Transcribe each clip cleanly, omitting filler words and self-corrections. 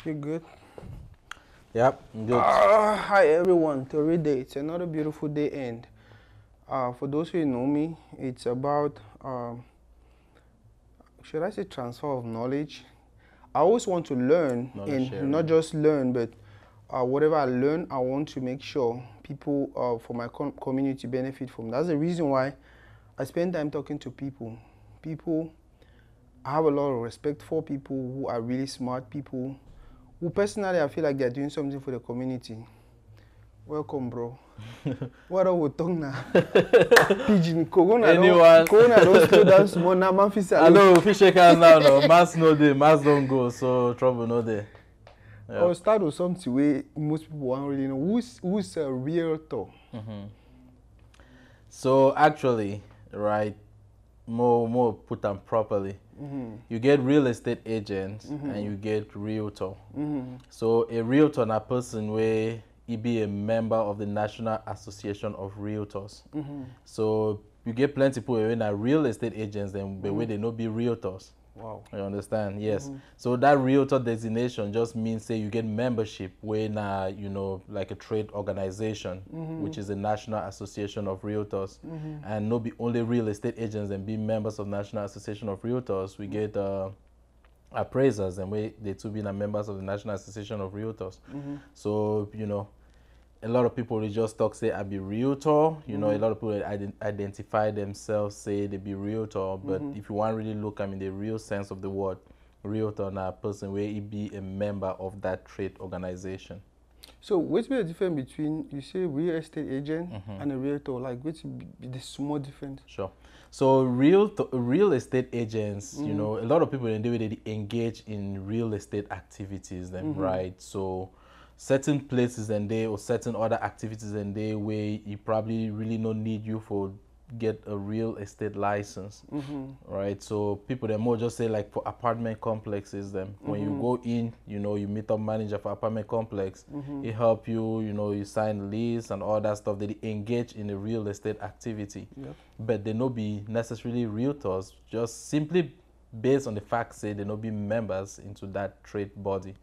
You good? Yep, good. Hi everyone, Tori Day. It's another beautiful day end. For those who know me, it's about, should I say transfer of knowledge? I always want to learn Knowledge and sharing. not just learn, but whatever I learn, I want to make sure people for my community benefit from. That's the reason why I spend time talking to people. I have a lot of respect for people who are really smart people, who personally I feel like they're doing something for the community. Welcome, bro. What are we talking now? Pigeon, Corona. Anyone? Corona don't slow down small now. Man, Hello, fish shake hands now. No, mass no day, mass don't go, so trouble no day. Yep. I'll start with something where most people won't really know. Who's a realtor? So actually, right, more put them properly. You get real estate agents and you get realtor. So a realtor na person where he be a member of the National Association of Realtors. So you get plenty people who are real estate agents and where they no be realtors. Wow. You understand? Yes. So that realtor designation just means say you get membership when like a trade organization, which is the National Association of Realtors, and not be only real estate agents and be members of National Association of Realtors. We get appraisers and they too be members of the National Association of Realtors. So a lot of people they just talk say I be realtor. A lot of people identify themselves say they be realtor. But if you want to really look, I mean the real sense of the word, realtor na a person where he be a member of that trade organization. So what's the difference between you say real estate agent and a realtor? Like what's the small difference? Sure. So real estate agents, a lot of people they engage in real estate activities, right? So certain places and they or certain other activities and they where you probably really don't need you for get a real estate license, right? So people they more just say like for apartment complexes when you go in, you meet up manager for apartment complex, he help you, you sign lease and all that stuff. They engage in a real estate activity, but they not be necessarily realtors, just simply based on the fact say they not be members into that trade body.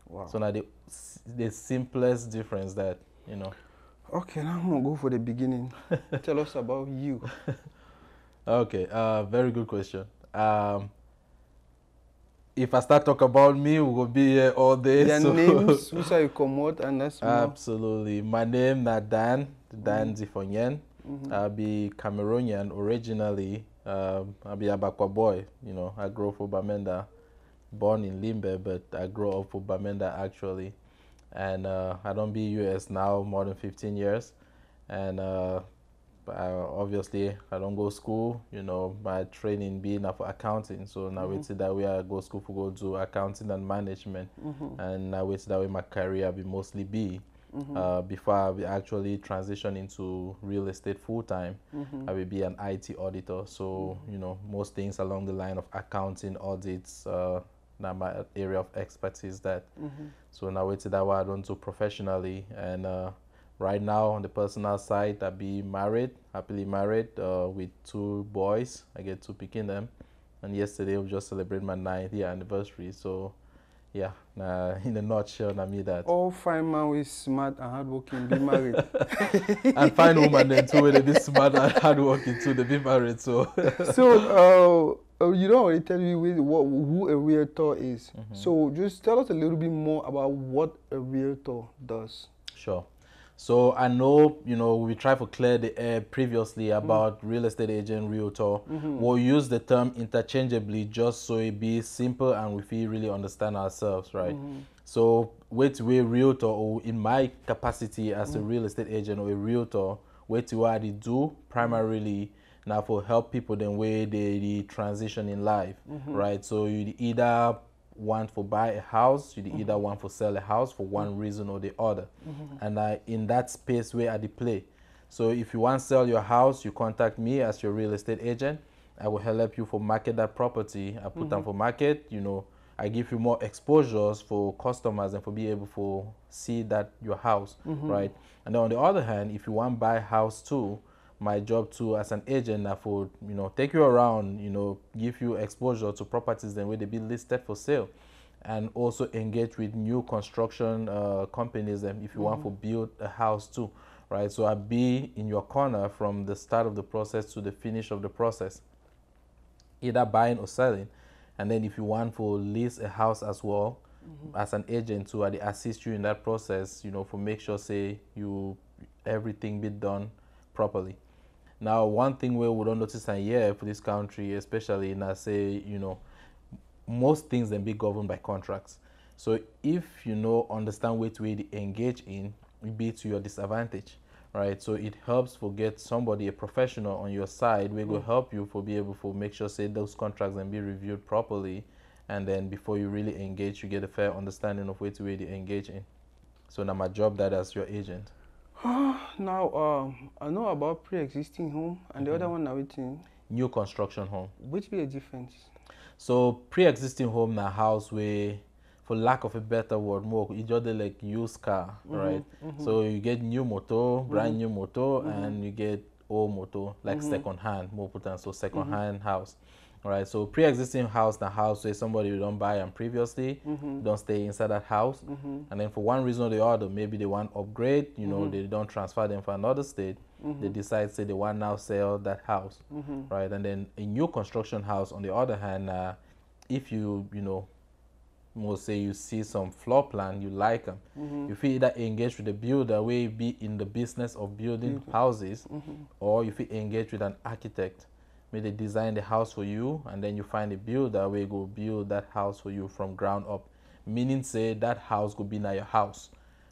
Wow. So now the simplest difference that, Okay, now I'm going to go for the beginning. Tell us about you. Okay, very good question. If I start talk about me, we will be here all day. Their names, which are you come out and that's more. Absolutely. My name is DNdi Fonyen. I be Cameroonian originally. I be a Bakwa boy. I grew up for Bamenda. Born in Limbe, but I grew up for Bamenda actually. And I don't be US now more than 15 years. And obviously I don't go school, my training being for accounting. So now it's that way I go school for go do accounting and management. And now it's that way my career be mostly be. Before I actually transition into real estate full time, I will be an IT auditor. So, most things along the line of accounting, audits, now my area of expertise that. So now it's that what I don't do professionally. And right now on the personal side, I be married, happily married with 2 boys. I get 2 picking them. And yesterday we just celebrated my 9th year anniversary. So yeah, in a nutshell, I mean that. All fine man with smart and hardworking be married. And fine woman then too, they be smart and hardworking too, they be married. So you don't already tell me who a realtor is. So just tell us a little bit more about what a realtor does. Sure. So I know, we try to clear the air previously about real estate agent, realtor. We'll use the term interchangeably just so it be simple and we feel really understand ourselves, right? So with realtor, or in my capacity as a real estate agent or a realtor, what I do primarily now for help people then where they transition in life, right? So you either want to buy a house, you either want to sell a house for one reason or the other. And in that space where I play. So if you want to sell your house, you contact me as your real estate agent. I will help you for market that property. I put them for market, I give you more exposures for customers and for be able to see that your house, right? And then on the other hand, if you want to buy a house too, my job too as an agent now for take you around, give you exposure to properties then where they be listed for sale. and also engage with new construction companies and if you want to build a house too, right? So I'll be in your corner from the start of the process to the finish of the process, either buying or selling. And then if you want to lease a house as well, as an agent to assist you in that process, for make sure say everything be done properly. Now, one thing we don't notice and hear for this country, especially in say, most things then be governed by contracts. So if understand which way they engage in, it be to your disadvantage, right? So it helps for get somebody, a professional on your side, we will help you for be able to make sure say those contracts and be reviewed properly, and then before you really engage, you get a fair understanding of which way they engage in. So now my job that as your agent. Now, I know about pre-existing home and the other one now waiting. New construction home. Which be the difference? So pre-existing home na house where, for lack of a better word, more it's just like used car, right? So you get new motor, brand new motor, and you get old motor, like second hand, more important. So second hand house. All right, so pre-existing house, the house where somebody you don't buy and previously don't stay inside that house, and then for one reason or the other, maybe they want upgrade, they don't transfer them for another state, they decide say they want now sell that house, right? And then a new construction house, on the other hand, if you most say you see some floor plan, you like them, you feel either engage with the builder, where be in the business of building houses, or you feel engage with an architect. May they design the house for you, and then you find a builder where go build that house for you from ground up. Meaning say that house could be now your house,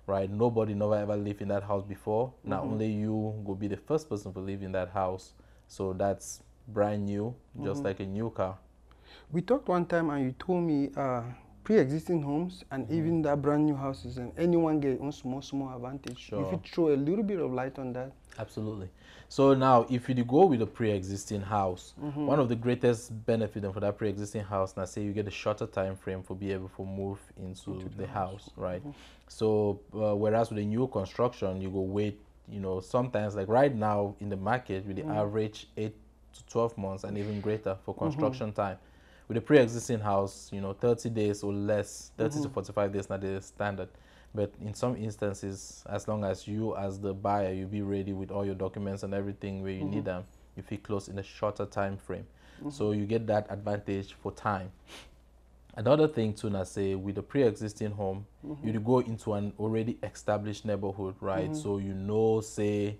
right? Nobody never ever lived in that house before. Not only you go be the first person to live in that house. So that's brand new, just like a new car. We talked one time and you told me pre-existing homes and even that brand new houses, and anyone get on small advantage. Sure. If you throw a little bit of light on that. Absolutely. So now, if you go with a pre-existing house, one of the greatest benefits for that pre-existing house, now say you get a shorter time frame for be able to move into the house, right? So whereas with a new construction, you go wait, sometimes like right now in the market, with the average 8 to 12 months and even greater for construction time. With a pre-existing house, 30 days or less, 30 to 45 days, not the standard. But in some instances, as long as you as the buyer, you be ready with all your documents and everything where you need them, you feel close in a shorter time frame. So you get that advantage for time. Another thing too, I say, with a pre-existing home, you go into an already established neighborhood, right? So say,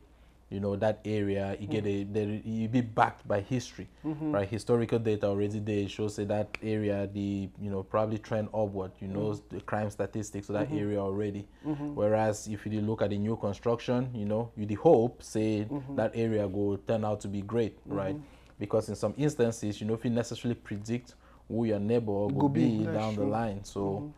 that area, you get you be backed by history, right? Historical data already there shows say that area, the probably trend upward, the crime statistics of that area already. Whereas if you look at the new construction, you the hope say that area will turn out to be great, right? Because in some instances, if you necessarily predict who your neighbor will be down the line, so.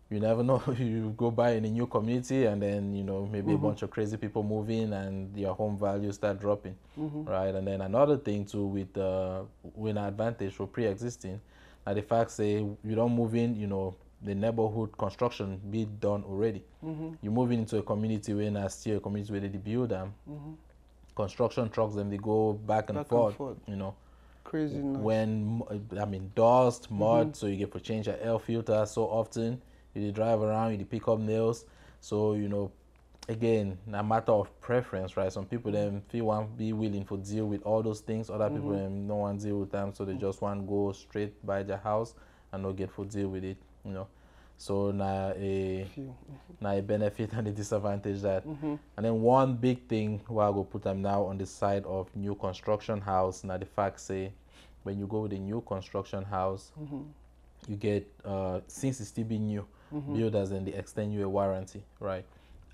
You never know. You go by in a new community and then, maybe a bunch of crazy people move in and your home values start dropping, right? And then another thing too with an advantage for pre-existing, the fact say you don't move in, the neighborhood construction be done already. You move into a community where now still a community where they build them. Construction trucks, then they go back and forth. Crazy nice. When, dust, mud, so you get to change your air filter so often. You drive around, you pick up nails. So, again, a matter of preference, right? Some people then be willing to deal with all those things. Other people then don't want to deal with them, so they just want to go straight by their house and not get to deal with it, So now a benefit and a disadvantage that. And then one big thing where I go put them now on the side of new construction house, now the fact say when you go with a new construction house, you get since it's still being new, builders and they extend you a warranty, right?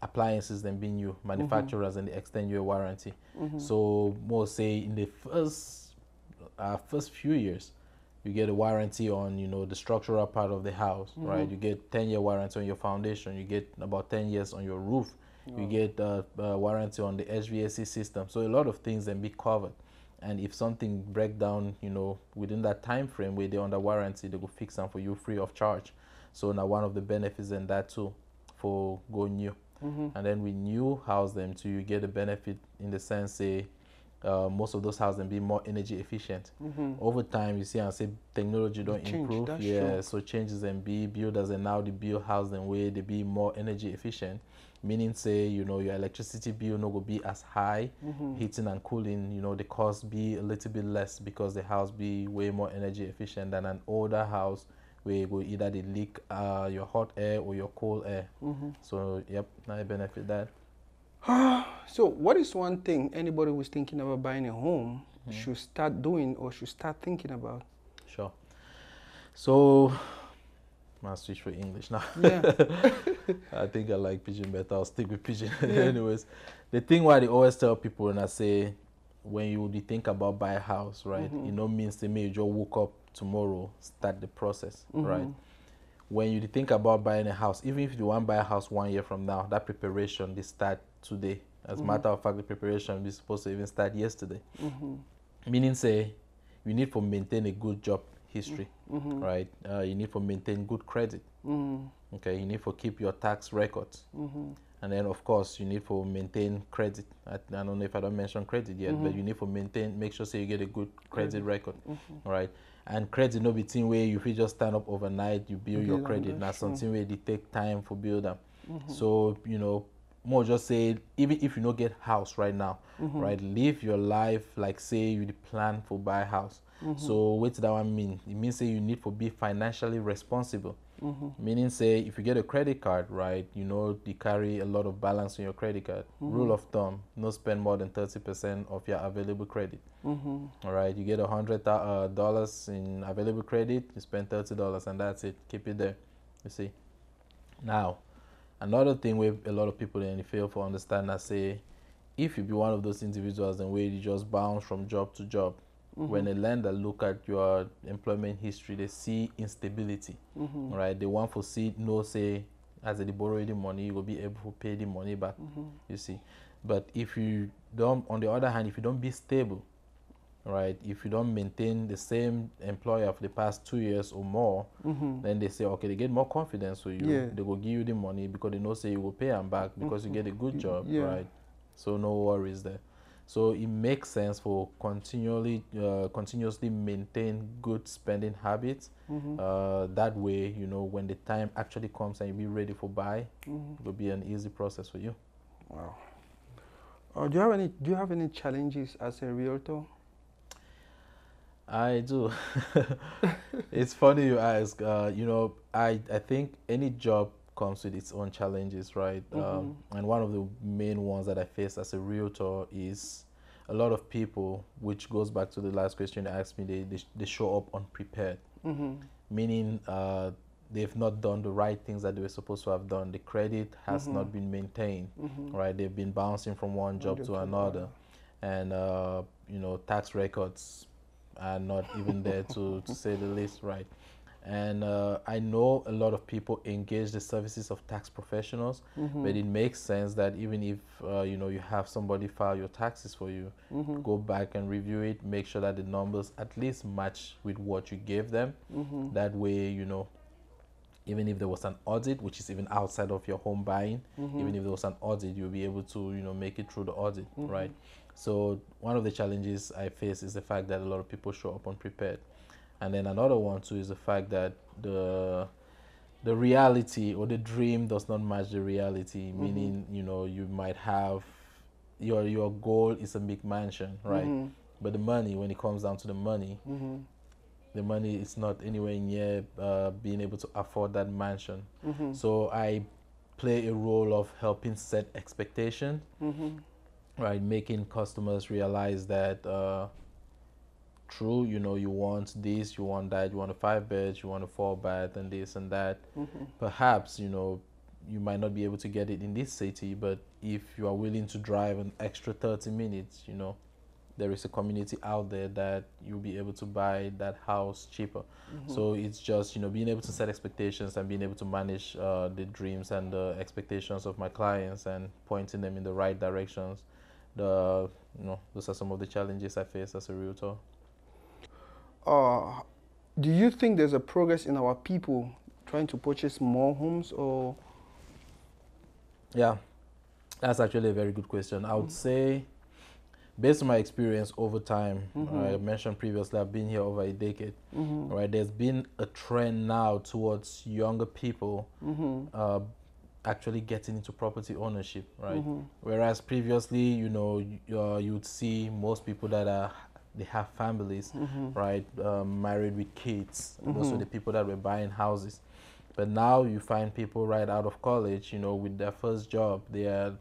Appliances then being new, manufacturers and they extend you a warranty. So more say in the first few years, you get a warranty on the structural part of the house, right? You get 10-year warranty on your foundation. You get about 10 years on your roof. You get a warranty on the HVAC system. So a lot of things then be covered. And if something break down, within that time frame where they're under warranty, they will fix them for you free of charge. So now one of the benefits in that too, for going new. And then with new house them too, you get a benefit in the sense say, most of those houses and be more energy efficient. Over time, you see, and say technology don't improve. Yeah, true. So changes and be builders and now they build house and way they be more energy efficient. Meaning, say, you know, your electricity bill no go be as high, heating and cooling, you know, the cost be a little bit less because the house be way more energy efficient than an older house where you go either they leak your hot air or your cold air. So, yep, I benefit that. So what is one thing anybody who's thinking about buying a home should start doing or should start thinking about? Sure. So, I'll switch for English now. Yeah. I think I like Pidgin better. I'll stick with Pidgin. Anyways, the thing why they always tell people and I say, when you think about buy a house, right, it no means to me you just woke up tomorrow, start the process, right? When you think about buying a house, even if you want to buy a house 1 year from now, that preparation, they start today. As a matter of fact, the preparation is supposed to even start yesterday. Meaning, say, you need to maintain a good job history, right? You need to maintain good credit. Okay, you need to keep your tax records. And then, of course, you need to maintain credit. I don't know if I don't mention credit yet, but you need to make sure say you get a good credit record, right? And credit no be thing where you feel just stand up overnight, you build your credit. Now something where they take time for build them. So, you know, more just say, even if you don't get house right now, right, live your life like say you plan for buy house. So what that one mean? It means say you need to be financially responsible. Meaning say if you get a credit card, right, you know you carry a lot of balance on your credit card. Rule of thumb, no spend more than 30% of your available credit. All right, you get $100 in available credit, you spend $30 and that's it. Keep it there. You see. Now, another thing where a lot of people in the field for understand that say, if you be one of those individuals and where you just bounce from job to job, when a lender look at your employment history, they see instability, right? They want to see, no say, as they borrow the money, you will be able to pay the money back, you see. But if you don't, on the other hand, if you don't be stable, right, if you don't maintain the same employer for the past 2 years or more, then they say, okay, they get more confidence with you. They will give you the money because they know say you will pay them back because you get a good job, right? So no worries there. So it makes sense for continuously maintain good spending habits. That way, you know, when the time actually comes and you be ready for buy, it will be an easy process for you. Wow. Do you have any challenges as a realtor? I do. It's funny you ask. You know, I think any job comes with its own challenges, right? And one of the main ones that I face as a realtor is a lot of people, which goes back to the last question you asked me, they show up unprepared. Meaning they've not done the right things that they were supposed to have done. The credit has not been maintained, right? They've been bouncing from one job to another. And, you know, tax records are not even there to say the least, right? And I know a lot of people engage the services of tax professionals, but it makes sense that even if you know, you have somebody file your taxes for you, go back and review it, make sure that the numbers at least match with what you gave them. That way, you know, even if there was an audit, which is even outside of your home buying, even if there was an audit, you'll be able to, you know, make it through the audit, right? So one of the challenges I face is the fact that a lot of people show up unprepared. And then another one too is the fact that the reality or the dream does not match the reality. Meaning, you know, you might have your goal is a big mansion, right? But the money, when it comes down to the money is not anywhere near being able to afford that mansion. So I play a role of helping set expectations, right? Making customers realize that true, you know, you want this, you want that, you want a 5 beds, you want a 4 bath, and this and that. Perhaps, you know, you might not be able to get it in this city, but if you are willing to drive an extra 30 minutes, you know, there is a community out there that you'll be able to buy that house cheaper. So it's just, you know, being able to set expectations and being able to manage the dreams and the expectations of my clients and pointing them in the right directions. You know, those are some of the challenges I face as a realtor. Do you think there's a progress in our people trying to purchase more homes, or? Yeah, that's actually a very good question. I would say based on my experience over time, I mentioned previously, I've been here over a decade, right? There's been a trend now towards younger people actually getting into property ownership, right? Whereas previously, you know, you'd see most people that they have families, right? Married with kids. Those were the people that were buying houses. But now you find people right out of college, you know, with their first job, they are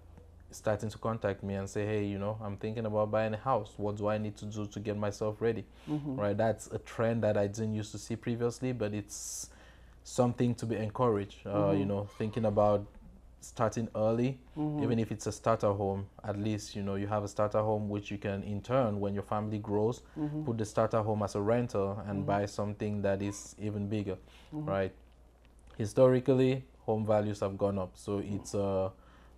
starting to contact me and say, hey, you know, I'm thinking about buying a house. What do I need to do to get myself ready? Right? That's a trend that I didn't used to see previously, but it's something to be encouraged. You know, thinking about starting early, even if it's a starter home, at least, you know, you have a starter home which you can in turn, when your family grows, put the starter home as a rental and buy something that is even bigger, right? Historically, home values have gone up, so it's a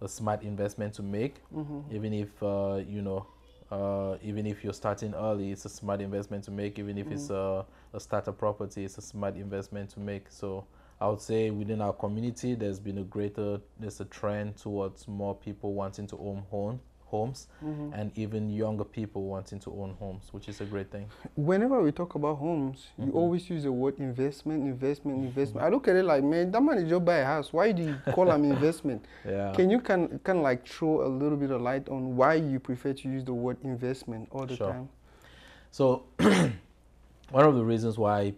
smart investment to make. Even if you know, even if you're starting early, it's a smart investment to make. Even if it's a starter property, it's a smart investment to make. So I would say within our community, there's a trend towards more people wanting to own homes, and even younger people wanting to own homes, which is a great thing. Whenever we talk about homes, you always use the word investment, investment, investment. I look at it like, man, that man is just buy a house. Why do you call them investment? Yeah. Can you kind of like throw a little bit of light on why you prefer to use the word investment all the time? So one of the reasons why,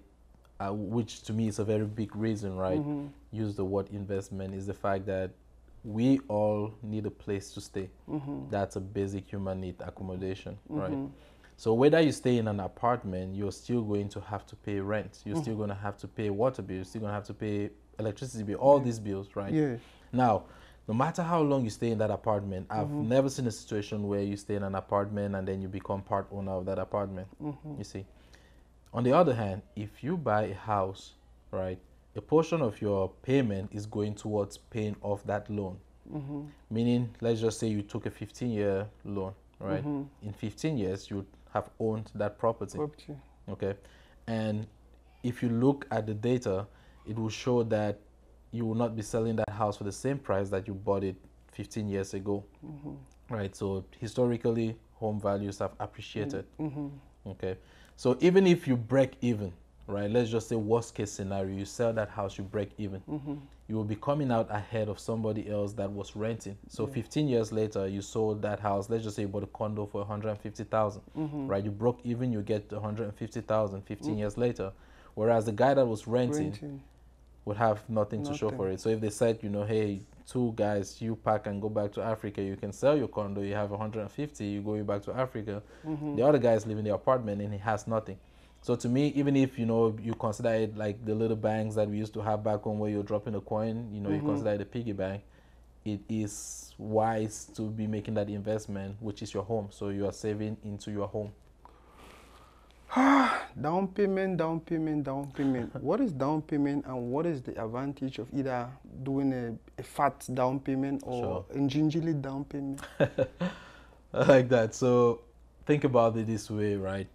which to me is a very big reason, right, use the word investment, is the fact that we all need a place to stay. That's a basic human need, accommodation, right? So whether you stay in an apartment, you're still going to have to pay rent. You're still going to have to pay water bill. You're still going to have to pay electricity bill, all these bills, right? Yeah. Now, no matter how long you stay in that apartment, I've never seen a situation where you stay in an apartment and then you become part owner of that apartment, you see. On the other hand, if you buy a house, right, a portion of your payment is going towards paying off that loan. Meaning, let's just say you took a 15-year loan, right? In 15 years, you have owned that property. Okay? And if you look at the data, it will show that you will not be selling that house for the same price that you bought it 15 years ago. Right? So historically, home values have appreciated. Okay? So even if you break even, right, let's just say worst case scenario, you sell that house, you break even, you will be coming out ahead of somebody else that was renting. So 15 years later, you sold that house, let's just say you bought a condo for 150,000, right? You broke even, you get 150,000 15 years later, whereas the guy that was renting would have nothing to show for it. So if they said, you know, hey, two guys, you pack and go back to Africa, you can sell your condo, you have 150, you go back to Africa, the other guy is living in the apartment and he has nothing. So to me, even if, you know, you consider it like the little banks that we used to have back home where you're dropping a coin, you know, you consider it a piggy bank, it is wise to be making that investment, which is your home. So you are saving into your home. Down payment, down payment, down payment. What is down payment and what is the advantage of either doing a fat down payment or a gingerly down payment? I like that. So think about it this way, right?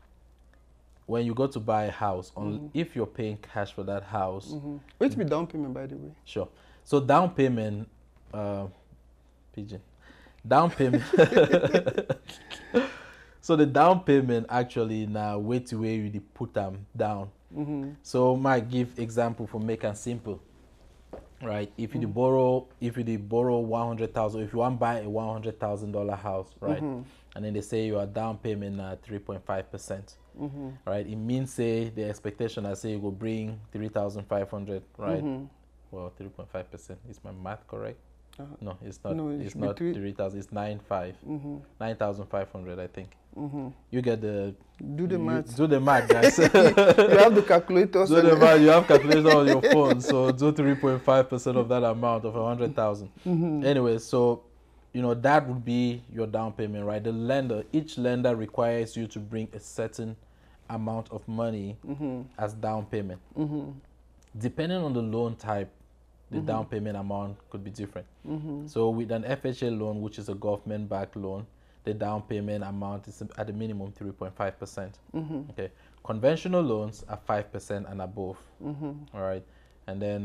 When you go to buy a house, if you're paying cash for that house. What's the down payment, by the way? Sure. So down payment, pigeon. Down payment. So the down payment actually now wait to where you put them down. So might give example for make and simple, right? If you borrow 100,000, if you want to buy a $100,000 house, right? And then they say your down payment at 3.5%, right? It means say the expectation I say you will bring 3,500, right? Well, 3.5%, is my math correct? No, it's not. No, it's not 3,000. It's 9,500, I think. You get the do the math. Do the math, guys. You have the calculators. Do the math. You have calculators on your phone. So do 3.5% of that amount of 100,000. Anyway, so you know that would be your down payment, right? The lender, each lender requires you to bring a certain amount of money as down payment. Depending on the loan type, the down payment amount could be different. So with an FHA loan, which is a government-backed loan, the down payment amount is at a minimum 3.5%. Okay, conventional loans are 5% and above. All right, and then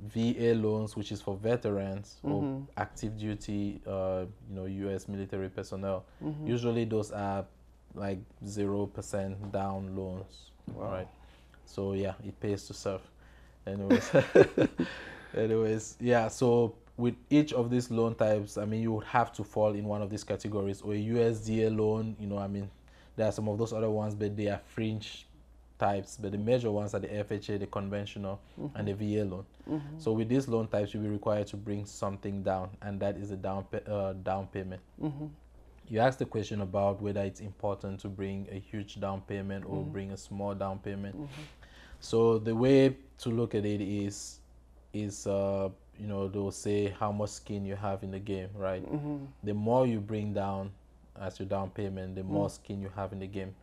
VA loans, which is for veterans or active duty, U.S. military personnel. Usually those are like 0% down loans, right? So yeah, it pays to serve. Anyways, yeah. So with each of these loan types, I mean, you would have to fall in one of these categories, or a USDA loan. I mean, there are some of those other ones, but they are fringe types. But the major ones are the FHA, the conventional, and the VA loan. So with these loan types, you'll be required to bring something down, and that is a down payment. You asked the question about whether it's important to bring a huge down payment or bring a small down payment. So the way to look at it is they'll say how much skin you have in the game, right? The more you bring down as your down payment, the more skin you have in the game.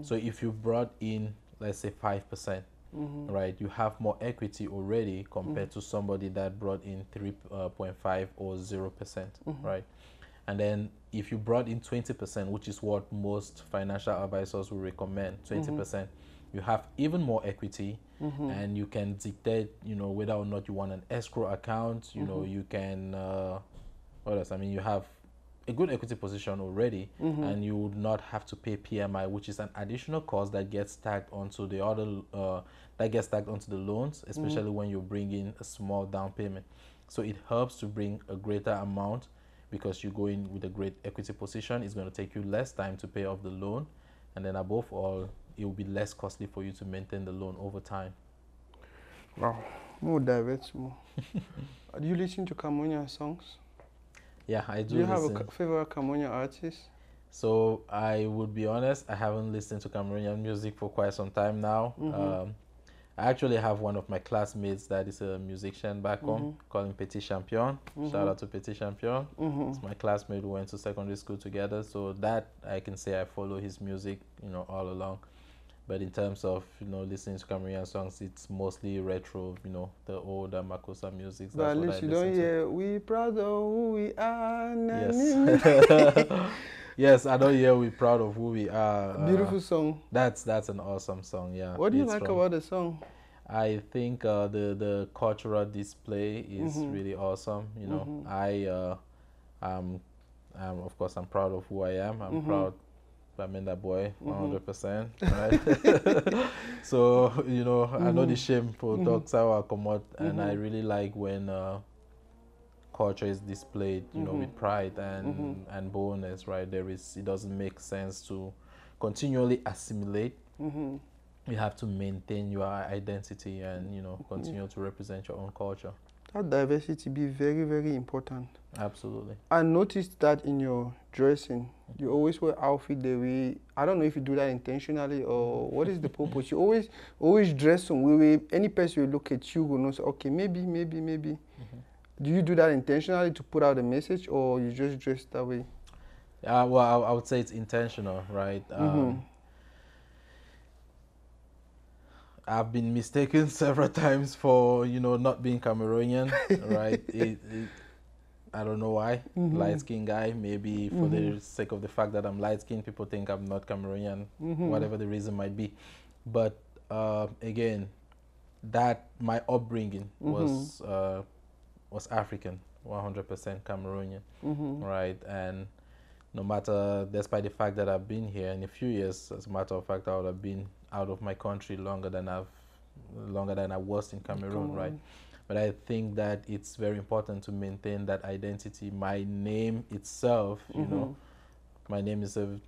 So if you brought in, let's say 5%, right, you have more equity already compared to somebody that brought in 3.5 or 0%, right? And then if you brought in 20%, which is what most financial advisors will recommend, 20%, you have even more equity, and you can dictate, whether or not you want an escrow account. You can, what else? I mean, you have a good equity position already, and you would not have to pay PMI, which is an additional cost that gets tagged onto the loans, especially when you bring in a small down payment. So it helps to bring a greater amount because you go in with a great equity position. It's going to take you less time to pay off the loan, and then above all, it will be less costly for you to maintain the loan over time. Wow, more direct, more. Do you listen to Cameroonian songs? Yeah, I do. Do you have a favorite Cameroonian artist? So I would be honest, I haven't listened to Cameroonian music for quite some time now. I actually have one of my classmates that is a musician back home, called him Petit Champion. Shout out to Petit Champion. It's my classmate. We went to secondary school together, so that I can say I follow his music, all along. But in terms of listening to Cameroonian songs, it's mostly retro, the older Makossa music. But at least you don't hear "We proud of who we are." Yes. Yes, I don't hear "We proud of who we are." Beautiful song. That's an awesome song. Yeah. What do you like about the song? I think the cultural display is really awesome. Of course, I'm proud of who I am. I'm proud. I mean that boy, 100%, right? So, I know the shameful talks how I come out, and I really like when culture is displayed, with pride and boldness, right? It doesn't make sense to continually assimilate. You have to maintain your identity and, continue to represent your own culture. That diversity be very, very important. Absolutely. I noticed that in your dressing. You always wear outfit the way, I don't know if you do that intentionally or what is the purpose. You always dress some way. Any person will look at you will know, say, okay, maybe. Do you do that intentionally to put out a message, or you just dress that way? Well, I would say it's intentional, right? I've been mistaken several times for, not being Cameroonian, right? I don't know why. Light-skinned guy, maybe for the sake of the fact that I'm light-skinned, people think I'm not Cameroonian, whatever the reason might be. But again, that my upbringing was African, 100% Cameroonian, right? And no matter, despite the fact that I've been here in a few years, as a matter of fact, I would have been out of my country longer than I was in Cameroon, right? But I think that it's very important to maintain that identity. My name itself, my name is a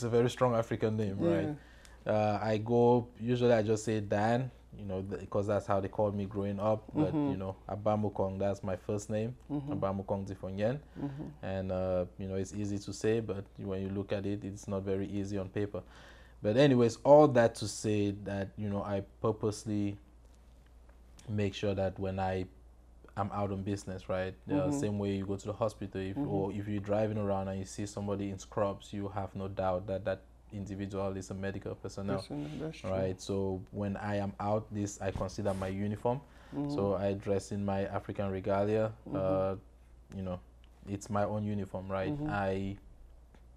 very strong African name, right? Usually I just say Dan, because that's how they called me growing up. But, Abamukong, that's my first name, Abamukong Zifonyen. And, it's easy to say, but when you look at it, it's not very easy on paper. But anyways, all that to say that, I purposely make sure that when I'm out on business, right? Same way you go to the hospital, or if you're driving around and you see somebody in scrubs, you have no doubt that that individual is a medical personnel, right? So when I am out, I consider my uniform. So I dress in my African regalia. It's my own uniform, right?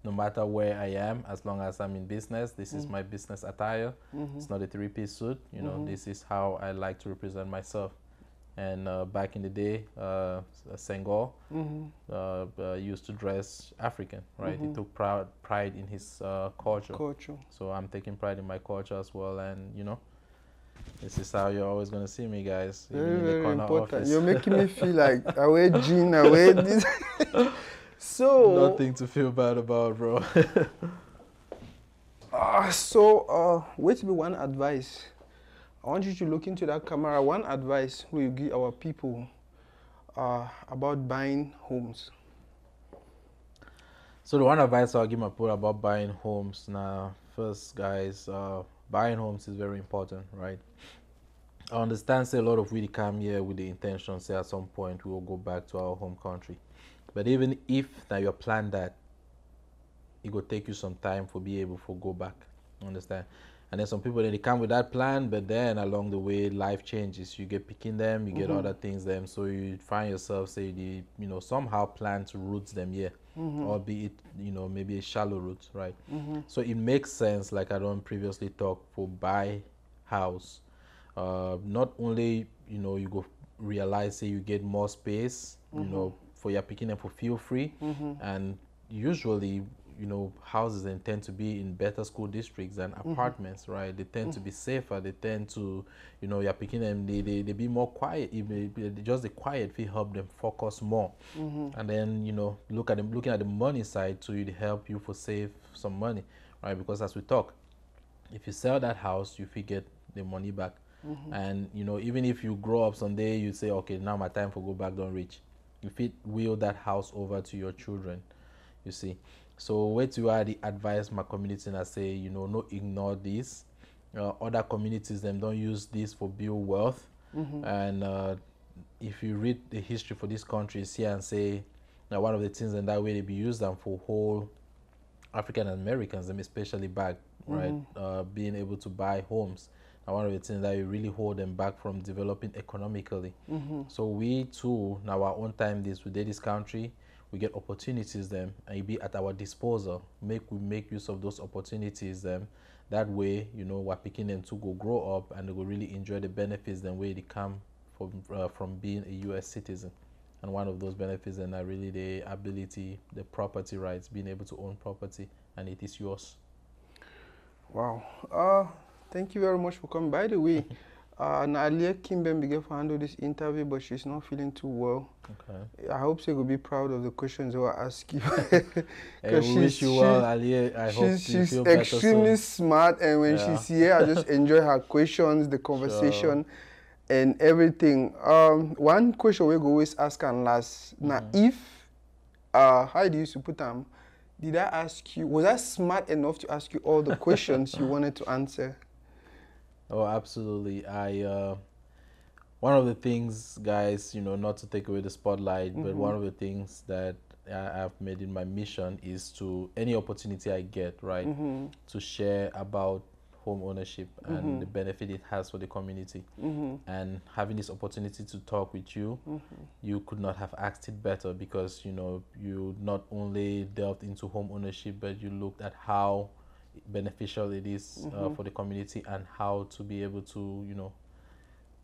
No matter where I am, as long as I'm in business, this is my business attire. It's not a three-piece suit. This is how I like to represent myself. And back in the day, Senghor used to dress African, right? He took pride in his culture. So I'm taking pride in my culture as well, and you know, this is how you're always gonna see me, guys. Very, in the very corner important. office. You're making me feel like I wear jean, I wear this. So nothing to feel bad about, bro. wait to be one advice. I want you to look into that camera. One advice we give our people about buying homes. So the one advice I'll give my people about buying homes now, first, guys, buying homes is very important, right? I understand, say a lot of we come here with the intention, say at some point we will go back to our home country. But even if now your plan that, it will take you some time for be able to go back. Understand? And then some people they come with that plan, but then along the way life changes. You get picking them, you get other things them, so you find yourself say somehow plan to root them here, albeit maybe a shallow route, right? So it makes sense, like I don't previously talk, for buy house. Not only you go realize say you get more space, for your picking them for feel free, and usually houses they tend to be in better school districts than apartments, right? They tend to be safer. They tend to, you're picking them, they be more quiet. Even just the quiet will help them focus more. And then, looking at the money side too, it help you for save some money, right? Because as we talk, if you sell that house, you will get the money back. And, even if you grow up someday, you say, okay, now my time for go back don't reach. You fit will that house over to your children, you see. So where to are the advice my community and I say, no ignore this. Other communities them don't use this for build wealth. And if you read the history for these countries here and say now one of the things in that way they be used them for whole African Americans, them especially back, right? Being able to buy homes. And one of the things that you really hold them back from developing economically. So we too, now our own time we did this country, we get opportunities them and it be at our disposal. We make use of those opportunities them. That way, we're picking them to go grow up and they will really enjoy the benefits then where they come from being a US citizen. And one of those benefits then are really the ability, the property rights, being able to own property, and it is yours. Wow. Thank you very much for coming. By the way, Nalia Kimben began to handle this interview, but she's not feeling too well. Okay. I hope she will be proud of the questions I will ask you. Hey, we wish you well, Ali. I hope you feel better soon. She's extremely smart, and when she's here, I just enjoy her questions, the conversation, and everything. One question we always ask and last. Now, if how do you put them? Did I ask you? Was I smart enough to ask you all the questions you wanted to answer? Oh, absolutely. One of the things, guys, not to take away the spotlight, but one of the things that I've made in my mission is to, any opportunity I get, right, to share about home ownership and the benefit it has for the community. And having this opportunity to talk with you, you could not have asked it better because, you not only delved into home ownership, but you looked at how beneficial it is for the community and how to be able to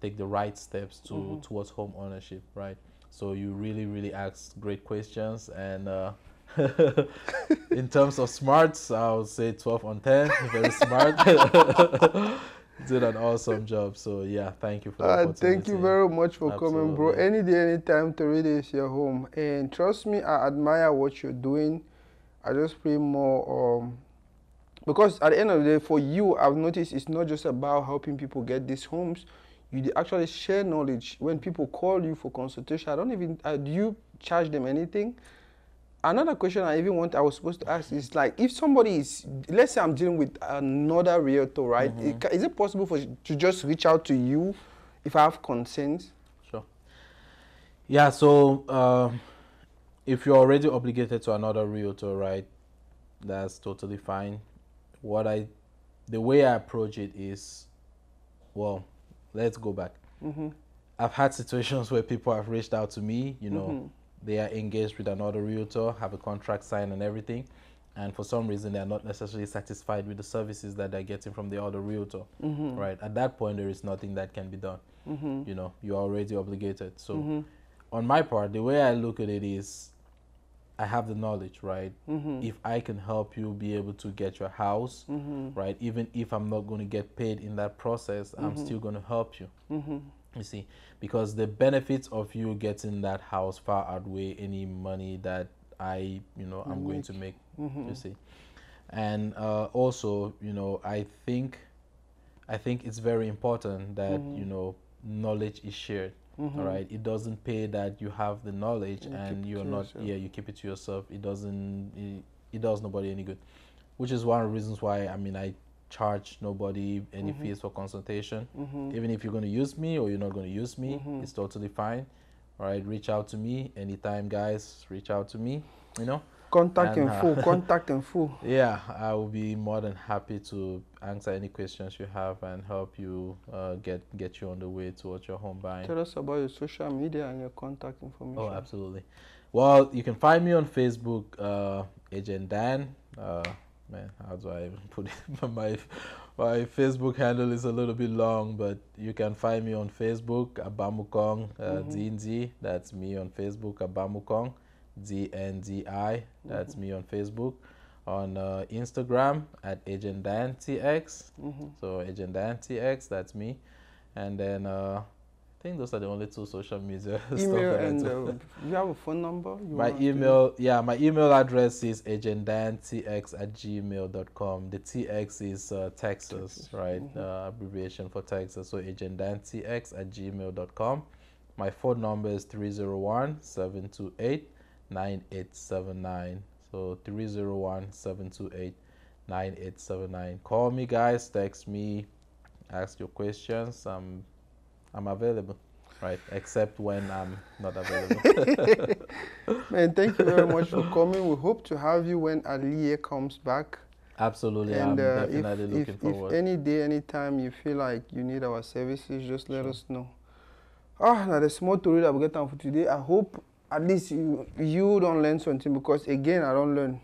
take the right steps towards home ownership, right? So you really asked great questions, and in terms of smarts, I would say 12 on 10. Very smart. Did an awesome job. So yeah, thank you for the opportunity. Thank you very much for coming, bro. Any day, anytime, Torede is your home, and trust me, I admire what you're doing. I just pray more because at the end of the day, for you, I've noticed it's not just about helping people get these homes. You actually share knowledge. When people call you for consultation, do you charge them anything? Another question I was supposed to ask is like, if somebody is, let's say I'm dealing with another realtor, right? Is it possible to just reach out to you if I have consent? Sure. Yeah, so if you're already obligated to another realtor, right, that's totally fine. The way I approach it is, well, let's go back. I've had situations where people have reached out to me, they are engaged with another realtor, have a contract signed and everything, and for some reason they're not necessarily satisfied with the services that they're getting from the other realtor, right? At that point, there is nothing that can be done. you know, you're already obligated. So on my part, the way I look at it is, I have the knowledge, right? If I can help you be able to get your house, right, even if I'm not going to get paid in that process, I'm still going to help you. You see, because the benefits of you getting that house far outweigh any money that I'm going to make. You see, and also, you know, I think it's very important that you know, knowledge is shared. All right, it doesn't pay that you have the knowledge and you're not you keep it to yourself. It doesn't it does nobody any good, which is one of the reasons why I charge nobody any fees for consultation. Even if you're going to use me or you're not going to use me, it's totally fine. All right, reach out to me anytime, guys. Reach out to me, you know. Contact info. Yeah, I will be more than happy to answer any questions you have and help you get you on the way towards your home buying. Tell us about your social media and your contact information. Oh, absolutely. Well, you can find me on Facebook, Agent Dan. Man, how do I even put it? my Facebook handle is a little bit long, but you can find me on Facebook, Abamukong, DNdi. That's me on Facebook, Abamukong. DNdi, that's me on Facebook. On Instagram at Agent Dan TX. So Agent Dan TX, that's me. And then I think those are the only two social media email stuff. And you have a phone number? My email address is agentdantx@gmail.com. The TX is Texas, right? Abbreviation for Texas. So agentdantx@gmail.com. My phone number is 301-728-9879. So 301-728-9879. Call me, guys. Text me. Ask your questions. I'm available, right? Except when I'm not available. Man, thank you very much for coming. We hope to have you when Aliye comes back. Absolutely, and I'm definitely looking forward. If any day, anytime you feel like you need our services, just let us know. Now the small story that we get on for today. I hope at least you don't learn something, because again, I don't learn.